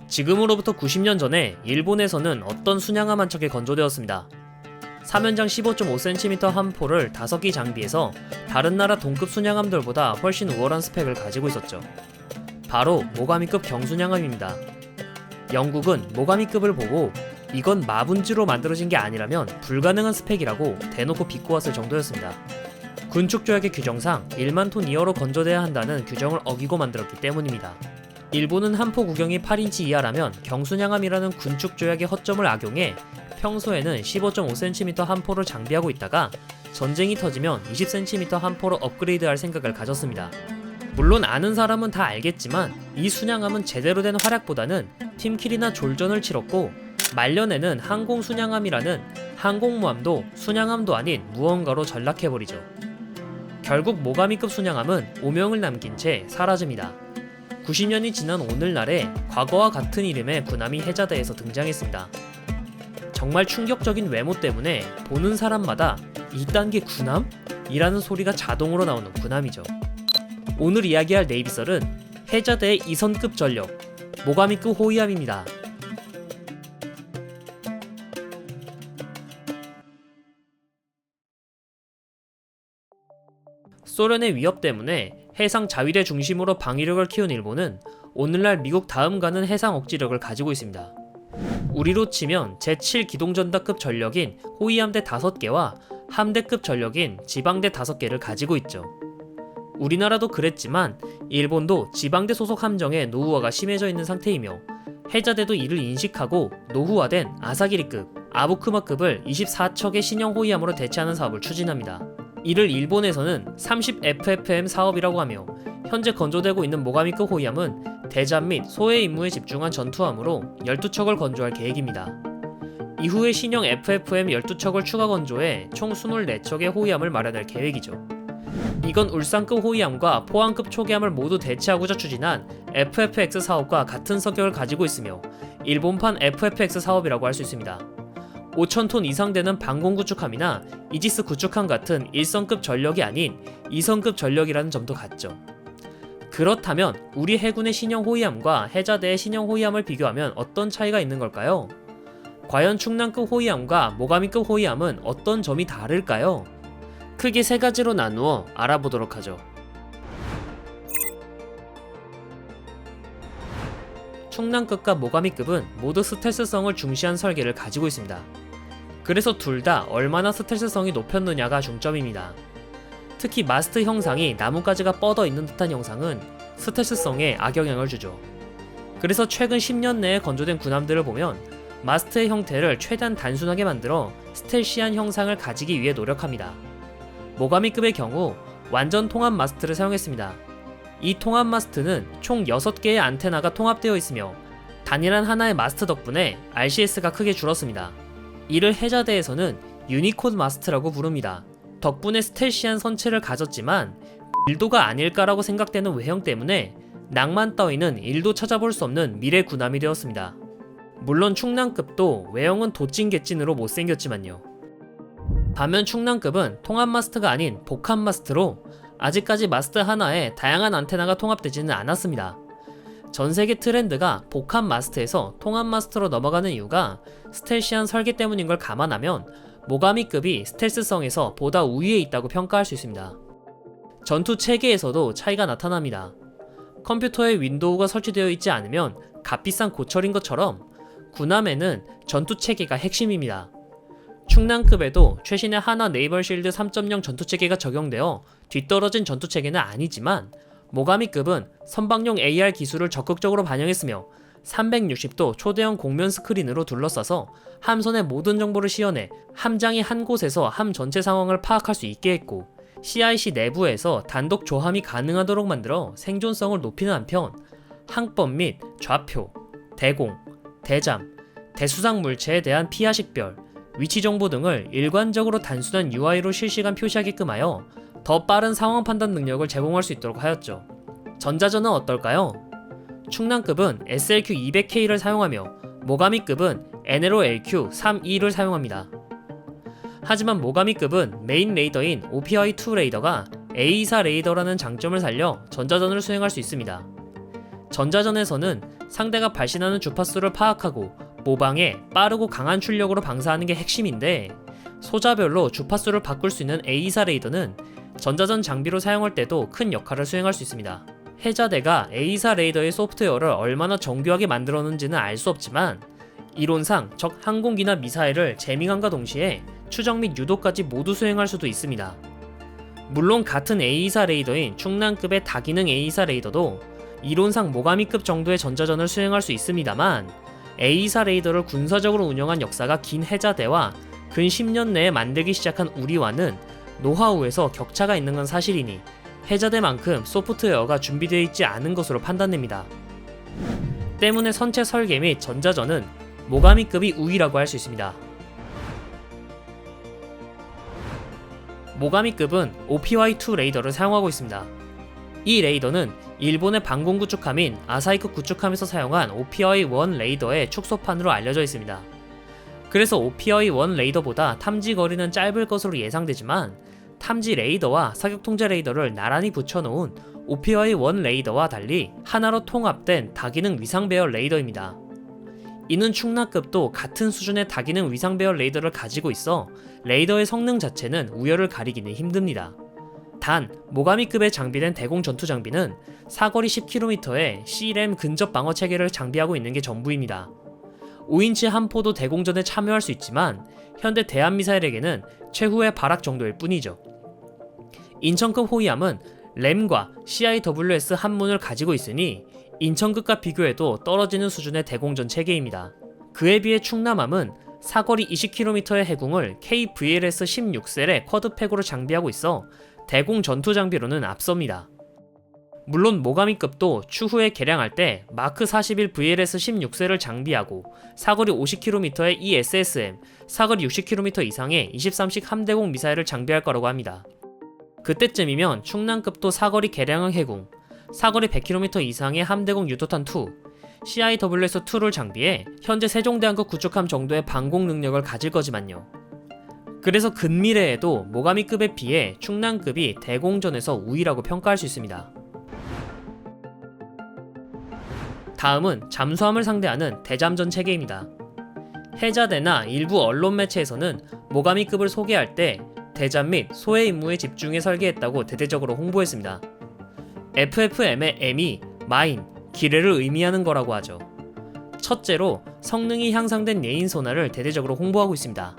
지금으로부터 90년 전에 일본에서는 어떤 순양함 한 척이 건조되었습니다. 사면장 15.5cm 한 포를 5기 장비해서 다른 나라 동급 순양함들보다 훨씬 우월한 스펙을 가지고 있었죠. 바로 모가미급 경순양함입니다. 영국은 모가미급을 보고 이건 마분지로 만들어진 게 아니라면 불가능한 스펙이라고 대놓고 비꼬았을 정도였습니다. 군축조약의 규정상 1만 톤 이하로 건조돼야 한다는 규정을 어기고 만들었기 때문입니다. 일본은 한 포 구경이 8인치 이하라면 경순양함이라는 군축조약의 허점을 악용해 평소에는 15.5cm 한 포를 장비하고 있다가 전쟁이 터지면 20cm 한 포로 업그레이드할 생각을 가졌습니다. 물론 아는 사람은 다 알겠지만 이 순양함은 제대로 된 활약보다는 팀킬이나 졸전을 치렀고 말년에는 항공순양함이라는 항공모함도 순양함도 아닌 무언가로 전락해버리죠. 결국 모가미급 순양함은 오명을 남긴 채 사라집니다. 90년이 지난 오늘날에 과거와 같은 이름의 군함이 해자대에서 등장했습니다. 정말 충격적인 외모 때문에 보는 사람마다 이딴 게 군함? 이라는 소리가 자동으로 나오는 군함이죠. 오늘 이야기할 네이비설은 해자대의 2선급 전력, 모가미급 호위함입니다. 소련의 위협 때문에 해상 자위대 중심으로 방위력을 키운 일본은 오늘날 미국 다음 가는 해상 억지력을 가지고 있습니다. 우리로 치면 제7기동전다급 전력인 호위함대 5개와 함대급 전력인 지방대 5개를 가지고 있죠. 우리나라도 그랬지만 일본도 지방대 소속 함정의 노후화가 심해져 있는 상태이며 해자대도 이를 인식하고 노후화된 아사기리급, 아부쿠마급을 24척의 신형 호위함으로 대체하는 사업을 추진합니다. 이를 일본에서는 30FFM 사업이라고 하며 현재 건조되고 있는 모가미급 호위함은 대잠 및 소해 임무에 집중한 전투함으로 12척을 건조할 계획입니다. 이후에 신형 FFM 12척을 추가 건조해 총 24척의 호위함을 마련할 계획이죠. 이건 울산급 호위함과 포항급 초계함을 모두 대체하고자 추진한 FFX 사업과 같은 성격을 가지고 있으며 일본판 FFX 사업이라고 할 수 있습니다. 5,000톤 이상 되는 방공 구축함이나 이지스 구축함 같은 1선급 전력이 아닌 2선급 전력이라는 점도 같죠. 그렇다면 우리 해군의 신형 호위함과 해자대의 신형 호위함을 비교하면 어떤 차이가 있는 걸까요? 과연 충남급 호위함과 모가미급 호위함은 어떤 점이 다를까요? 크게 3가지로 나누어 알아보도록 하죠. 충남급과 모가미급은 모두 스텔스성을 중시한 설계를 가지고 있습니다. 그래서 둘 다 얼마나 스텔스성이 높였느냐가 중점입니다. 특히 마스트 형상이 나뭇가지가 뻗어 있는 듯한 형상은 스텔스성에 악영향을 주죠. 그래서 최근 10년 내에 건조된 군함들을 보면 마스트의 형태를 최대한 단순하게 만들어 스텔시한 형상을 가지기 위해 노력합니다. 모가미급의 경우 완전 통합 마스트를 사용했습니다. 이 통합 마스트는 총 6개의 안테나가 통합되어 있으며 단일한 하나의 마스트 덕분에 RCS가 크게 줄었습니다. 이를 해자대에서는 유니콘 마스트라고 부릅니다. 덕분에 스텔시한 선체를 가졌지만 일도가 아닐까라고 생각되는 외형 때문에 낭만 따위는 일도 찾아볼 수 없는 미래 군함이 되었습니다. 물론 충남급도 외형은 도찐개찐으로 못생겼지만요. 반면 충남급은 통합 마스트가 아닌 복합 마스트로 아직까지 마스트 하나에 다양한 안테나가 통합되지는 않았습니다. 전세계 트렌드가 복합 마스트에서 통합 마스트로 넘어가는 이유가 스텔시한 설계 때문인 걸 감안하면 모가미급이 스텔스성에서 보다 우위에 있다고 평가할 수 있습니다. 전투 체계에서도 차이가 나타납니다. 컴퓨터에 윈도우가 설치되어 있지 않으면 값비싼 고철인 것처럼 군함에는 전투 체계가 핵심입니다. 충남급에도 최신의 하나 네이벌 실드 3.0 전투 체계가 적용되어 뒤떨어진 전투 체계는 아니지만 모가미급은 선박용 AR 기술을 적극적으로 반영했으며 360도 초대형 공면 스크린으로 둘러싸서 함선의 모든 정보를 시연해 함장이 한 곳에서 함 전체 상황을 파악할 수 있게 했고 CIC 내부에서 단독 조함이 가능하도록 만들어 생존성을 높이는 한편 항법 및 좌표, 대공, 대잠, 대수상 물체에 대한 피하 식별, 위치 정보 등을 일관적으로 단순한 UI로 실시간 표시하게끔 하여 더 빠른 상황 판단 능력을 제공할 수 있도록 하였죠. 전자전은 어떨까요? 충남급은 SLQ-200K를 사용하며 모가미급은 NLO LQ-32를 사용합니다. 하지만 모가미급은 메인 레이더인 OPI-2 레이더가 A24 레이더라는 장점을 살려 전자전을 수행할 수 있습니다. 전자전에서는 상대가 발신하는 주파수를 파악하고 모방해 빠르고 강한 출력으로 방사하는 게 핵심인데, 소자별로 주파수를 바꿀 수 있는 A사 레이더는 전자전 장비로 사용할 때도 큰 역할을 수행할 수 있습니다. 해자대가 A사 레이더의 소프트웨어를 얼마나 정교하게 만들었는지는 알 수 없지만, 이론상 적 항공기나 미사일을 재밍함과 동시에 추적 및 유도까지 모두 수행할 수도 있습니다. 물론 같은 A사 레이더인 충남급의 다기능 A사 레이더도 이론상 모가미급 정도의 전자전을 수행할 수 있습니다만, A사 레이더를 군사적으로 운영한 역사가 긴 해자대와 근 10년 내에 만들기 시작한 우리와는 노하우에서 격차가 있는 건 사실이니 해자대만큼 소프트웨어가 준비되어 있지 않은 것으로 판단됩니다. 때문에 선체 설계 및 전자전은 모가미급이 우위라고 할 수 있습니다. 모가미급은 OPY-2 레이더를 사용하고 있습니다. 이 레이더는 일본의 방공 구축함인 아사히급 구축함에서 사용한 OPY-1 레이더의 축소판으로 알려져 있습니다. 그래서 OPY-1 레이더보다 탐지 거리는 짧을 것으로 예상되지만, 탐지 레이더와 사격 통제 레이더를 나란히 붙여놓은 OPY-1 레이더와 달리 하나로 통합된 다기능 위상 배열 레이더입니다. 이는 충남급도 같은 수준의 다기능 위상 배열 레이더를 가지고 있어 레이더의 성능 자체는 우열을 가리기는 힘듭니다. 단, 모가미급에 장비된 대공 전투 장비는 사거리 10km의 CLAM 근접 방어 체계를 장비하고 있는 게 전부입니다. 5인치 함포도 대공전에 참여할 수 있지만 현대 대한미사일에게는 최후의 발악 정도일 뿐이죠. 인천급 호위함은 램과 CIWS 한문을 가지고 있으니 인천급과 비교해도 떨어지는 수준의 대공전 체계입니다. 그에 비해 충남함은 사거리 20km의 해궁을 KVLS-16셀의 쿼드팩으로 장비하고 있어 대공 전투 장비로는 앞섭니다. 물론 모가미급도 추후에 개량할 때 마크 41 VLS-16셀을 장비하고 사거리 50km의 ESSM, 사거리 60km 이상의 23식 함대공 미사일을 장비할 거라고 합니다. 그때쯤이면 충남급도 사거리 개량형 해궁, 사거리 100km 이상의 함대공 유도탄 2, CIWS-2를 장비해 현재 세종대왕급 구축함 정도의 방공 능력을 가질 거지만요. 그래서 근미래에도 모가미급에 비해 충남급이 대공전에서 우위라고 평가할 수 있습니다. 다음은 잠수함을 상대하는 대잠전 체계입니다. 해자대나 일부 언론 매체에서는 모가미급을 소개할 때 대잠 및 소해 임무에 집중해 설계했다고 대대적으로 홍보했습니다. FFM의 M이 마인, 기뢰를 의미하는 거라고 하죠. 첫째로 성능이 향상된 예인 소나를 대대적으로 홍보하고 있습니다.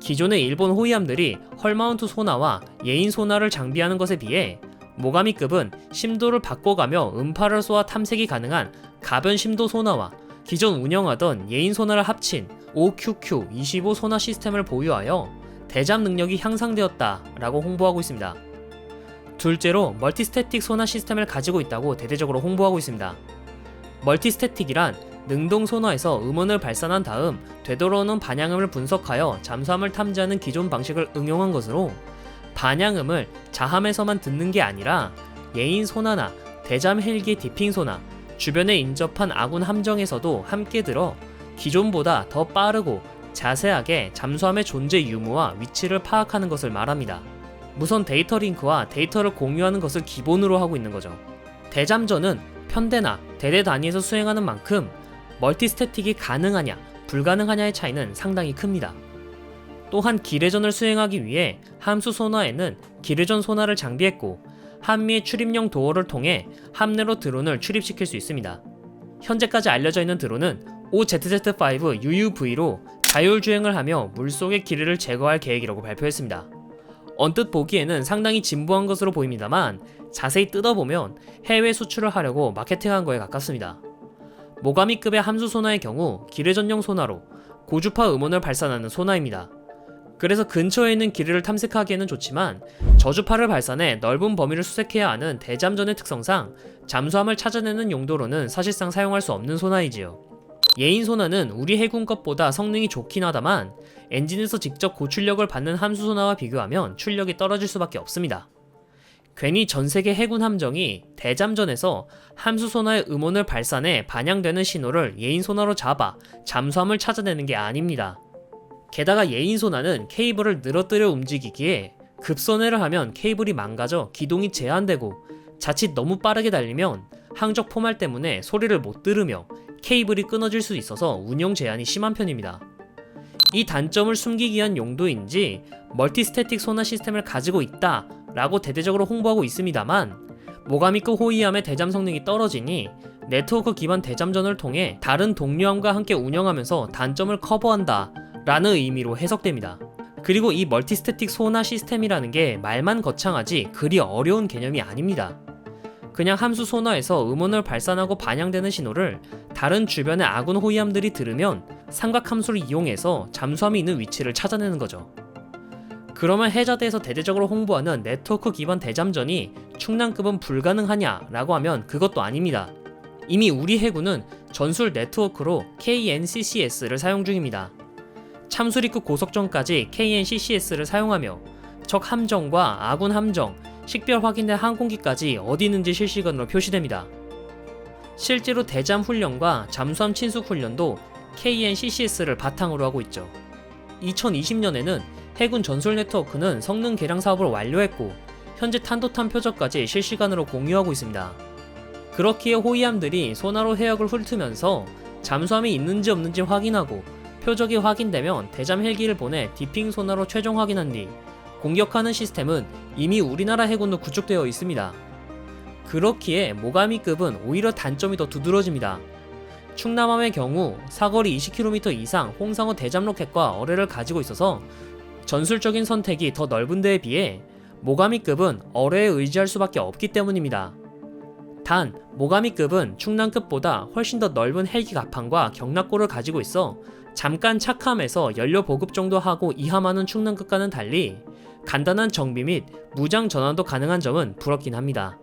기존의 일본 호위함들이 헐마운트 소나와 예인 소나를 장비하는 것에 비해 모가미급은 심도를 바꿔가며 음파를 쏘아 탐색이 가능한 가변 심도 소나와 기존 운영하던 예인 소나를 합친 OQQ-25 소나 시스템을 보유하여 대잠 능력이 향상되었다라고 홍보하고 있습니다. 둘째로 멀티스태틱 소나 시스템을 가지고 있다고 대대적으로 홍보하고 있습니다. 멀티스태틱이란 능동 소나에서 음원을 발산한 다음 되돌아오는 반향음을 분석하여 잠수함을 탐지하는 기존 방식을 응용한 것으로, 반향음을 자함에서만 듣는 게 아니라 예인 소나나 대잠 헬기 디핑 소나, 주변에 인접한 아군 함정에서도 함께 들어 기존보다 더 빠르고 자세하게 잠수함의 존재 유무와 위치를 파악하는 것을 말합니다. 무선 데이터 링크와 데이터를 공유하는 것을 기본으로 하고 있는 거죠. 대잠전은 편대나 대대 단위에서 수행하는 만큼 멀티스태틱이 가능하냐 불가능하냐의 차이는 상당히 큽니다. 또한 기뢰전을 수행하기 위해 함수 소나에는 기뢰전 소나를 장비했고, 한미의 출입용 도어를 통해 함내로 드론을 출입시킬 수 있습니다. 현재까지 알려져 있는 드론은 OZZ-5 UUV로 자율주행을 하며 물속의 기뢰를 제거할 계획이라고 발표했습니다. 언뜻 보기에는 상당히 진부한 것으로 보입니다만 자세히 뜯어보면 해외 수출을 하려고 마케팅한 거에 가깝습니다. 모가미급의 함수 소나의 경우 기뢰전용 소나로 고주파 음원을 발산하는 소나입니다. 그래서 근처에 있는 기뢰를 탐색하기에는 좋지만 저주파를 발산해 넓은 범위를 수색해야 하는 대잠전의 특성상 잠수함을 찾아내는 용도로는 사실상 사용할 수 없는 소나이지요. 예인 소나는 우리 해군 것보다 성능이 좋긴 하다만 엔진에서 직접 고출력을 받는 함수 소나와 비교하면 출력이 떨어질 수밖에 없습니다. 괜히 전세계 해군 함정이 대잠전에서 함수 소나의 음원을 발산해 반영되는 신호를 예인 소나로 잡아 잠수함을 찾아내는 게 아닙니다. 게다가 예인 소나는 케이블을 늘어뜨려 움직이기에 급선회를 하면 케이블이 망가져 기동이 제한되고, 자칫 너무 빠르게 달리면 항적 포말 때문에 소리를 못 들으며 케이블이 끊어질 수 있어서 운영 제한이 심한 편입니다. 이 단점을 숨기기 위한 용도인지 멀티스태틱 소나 시스템을 가지고 있다 라고 대대적으로 홍보하고 있습니다만, 모가미급 호위함의 대잠 성능이 떨어지니 네트워크 기반 대잠전을 통해 다른 동료함과 함께 운영하면서 단점을 커버한다 라는 의미로 해석됩니다. 그리고 이 멀티스태틱 소나 시스템이라는 게 말만 거창하지 그리 어려운 개념이 아닙니다. 그냥 함수 소나에서 음원을 발산하고 반영되는 신호를 다른 주변의 아군 호위함들이 들으면 삼각함수를 이용해서 잠수함이 있는 위치를 찾아내는 거죠. 그러면 해저대에서 대대적으로 홍보하는 네트워크 기반 대잠전이 충남급은 불가능하냐 라고 하면 그것도 아닙니다. 이미 우리 해군은 전술 네트워크로 KNCCS를 사용 중입니다. 참수리급 고속전까지 KNCCS를 사용하며 적 함정과 아군 함정, 식별 확인된 항공기까지 어디 있는지 실시간으로 표시됩니다. 실제로 대잠 훈련과 잠수함 침수 훈련도 KNCCS를 바탕으로 하고 있죠. 2020년에는 해군 전술 네트워크는 성능 개량 사업을 완료했고 현재 탄도탄 표적까지 실시간으로 공유하고 있습니다. 그렇기에 호위함들이 소나로 해역을 훑으면서 잠수함이 있는지 없는지 확인하고 표적이 확인되면 대잠 헬기를 보내 디핑 소나로 최종 확인한 뒤 공격하는 시스템은 이미 우리나라 해군도 구축되어 있습니다. 그렇기에 모가미급은 오히려 단점이 더 두드러집니다. 충남함의 경우 사거리 20km 이상 홍상호 대잠 로켓과 어뢰를 가지고 있어서 전술적인 선택이 더 넓은 데에 비해 모가미급은 어뢰에 의지할 수밖에 없기 때문입니다. 단, 모가미급은 충남급보다 훨씬 더 넓은 헬기 갑판과 경납고를 가지고 있어 잠깐 착함에서 연료 보급 정도 하고 이함하는 충남급과는 달리 간단한 정비 및 무장 전환도 가능한 점은 부럽긴 합니다.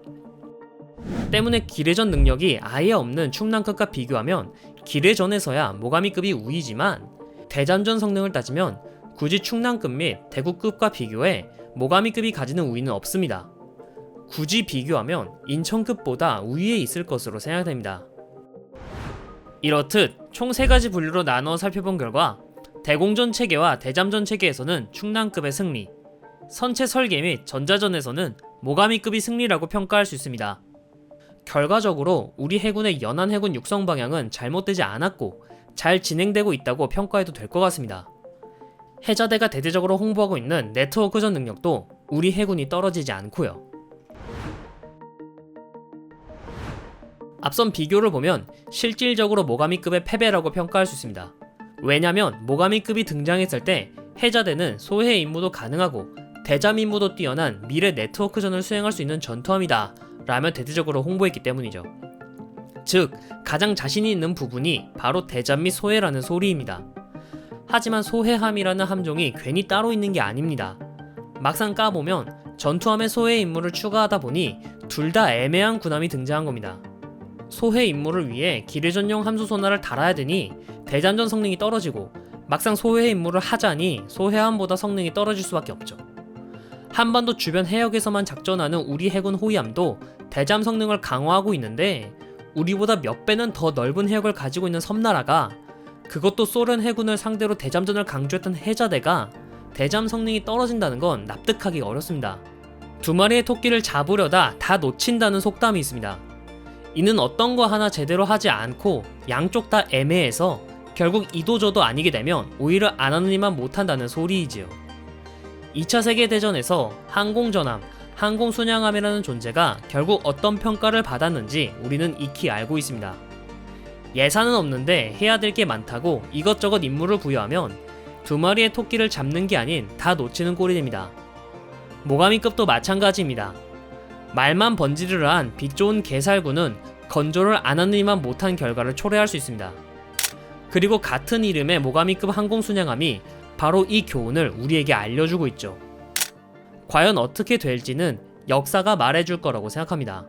때문에 기뢰전 능력이 아예 없는 충남급과 비교하면 기뢰전에서야 모가미급이 우위지만 대잠전 성능을 따지면 굳이 충남급 및 대구급과 비교해 모가미급이 가지는 우위는 없습니다. 굳이 비교하면 인천급보다 우위에 있을 것으로 생각됩니다. 이렇듯 총 3가지 분류로 나누어 살펴본 결과 대공전 체계와 대잠전 체계에서는 충남급의 승리, 선체 설계 및 전자전에서는 모가미급이 승리라고 평가할 수 있습니다. 결과적으로 우리 해군의 연안 해군 육성 방향은 잘못되지 않았고 잘 진행되고 있다고 평가해도 될 것 같습니다. 해저대가 대대적으로 홍보하고 있는 네트워크전 능력도 우리 해군이 떨어지지 않고요. 앞선 비교를 보면 실질적으로 모가미급의 패배라고 평가할 수 있습니다. 왜냐면 모가미급이 등장했을 때 해저대는 소해 임무도 가능하고 대잠 임무도 뛰어난 미래 네트워크전을 수행할 수 있는 전투함이다 라며 대대적으로 홍보했기 때문이죠. 즉, 가장 자신이 있는 부분이 바로 대잠 및 소해라는 소리입니다. 하지만 소해함이라는 함종이 괜히 따로 있는 게 아닙니다. 막상 까보면 전투함의 소해 임무를 추가하다 보니 둘 다 애매한 군함이 등장한 겁니다. 소해 임무를 위해 기뢰전용 함수 소나를 달아야 되니 대잠전 성능이 떨어지고 막상 소해 임무를 하자니 소해함보다 성능이 떨어질 수밖에 없죠. 한반도 주변 해역에서만 작전하는 우리 해군 호위함도 대잠 성능을 강화하고 있는데 우리보다 몇 배는 더 넓은 해역을 가지고 있는 섬나라가, 그것도 소련 해군을 상대로 대잠전을 강조했던 해저대가 대잠 성능이 떨어진다는 건 납득하기 어렵습니다. 두 마리의 토끼를 잡으려다 다 놓친다는 속담이 있습니다. 이는 어떤 거 하나 제대로 하지 않고 양쪽 다 애매해서 결국 이도저도 아니게 되면 오히려 안 하는 일만 못한다는 소리이지요. 2차 세계대전에서 항공전함, 항공순양함이라는 존재가 결국 어떤 평가를 받았는지 우리는 익히 알고 있습니다. 예산은 없는데 해야 될 게 많다고 이것저것 임무를 부여하면 두 마리의 토끼를 잡는 게 아닌 다 놓치는 꼴이 됩니다. 모가미급도 마찬가지입니다. 말만 번지르르한 빛 좋은 개살구는 건조를 안 하는 일만 못한 결과를 초래할 수 있습니다. 그리고 같은 이름의 모가미급 항공순양함이 바로 이 교훈을 우리에게 알려주고 있죠. 과연 어떻게 될지는 역사가 말해줄 거라고 생각합니다.